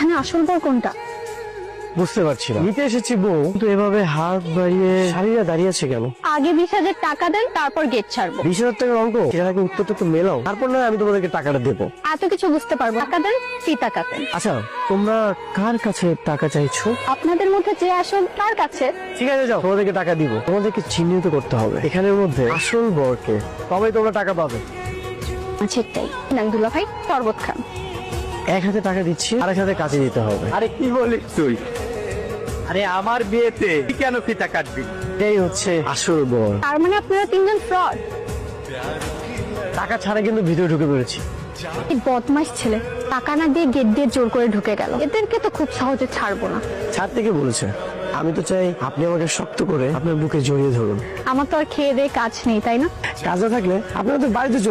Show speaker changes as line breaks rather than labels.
এখানে আসল বর কোনটা?
বুঝতে পারছি না, নিতে এসেছি বউ, কিন্তু এভাবে হাত বাড়িয়ে শাড়িরা দাঁড়িয়ে আছে কেন?
আগে 20,000 টাকা দেন, তারপর গেট ছাড়বো।
20,000 টাকার অঙ্ক, সেটা আগে উত্তরটা তো মেলাও, তারপর না আমি তোমাদেরকে টাকাটা দেবো।
এত কিছু বুঝতে পারবো। টাকা দেন, ফিতা কাটেন।
আচ্ছা, তোমরা কার কাছে টাকা চাইছো?
আপনাদের মধ্যে যে আসল তার কাছে।
ঠিক আছে, যাও, তোমাদেরকে টাকা দিব। তোমাদেরকে চিহ্নিত করতে হবে এখানের মধ্যে আসল বরকে, তবেই তোমরা টাকা পাবে।
মাছেরটাই নাং দুলা ভাই, শরবত খান।
এক হাতে টাকা দিচ্ছি, আর এক হাতে কাছে দিতে হবে।
আরে কি বলিস তুই? আরে আমার বিয়েতে তুই কেন ফিতা কাটবি?
এই হচ্ছে আসল বর।
তার মানে আপনারা তিনজন ফ্রড।
টাকা ছাড়া কিন্তু ভিতরে ঢুকে পড়েছি।
এই বদমাইশ ছেলে টাকা না দিয়ে গেট দিয়ে জোর করে ঢুকে গেল। এদেরকে তো খুব সহজে ছাড়বো না।
ছাড় থেকে বলেছে, আমি তো চাই আপনি আমাকে শক্ত করে আপনার বুকে জড়িয়ে ধরুন।
আমার তো আর খেয়ে দিয়ে কাজ নেই, তাই না?
কাজে থাকলে আপনারা তো বাড়িতে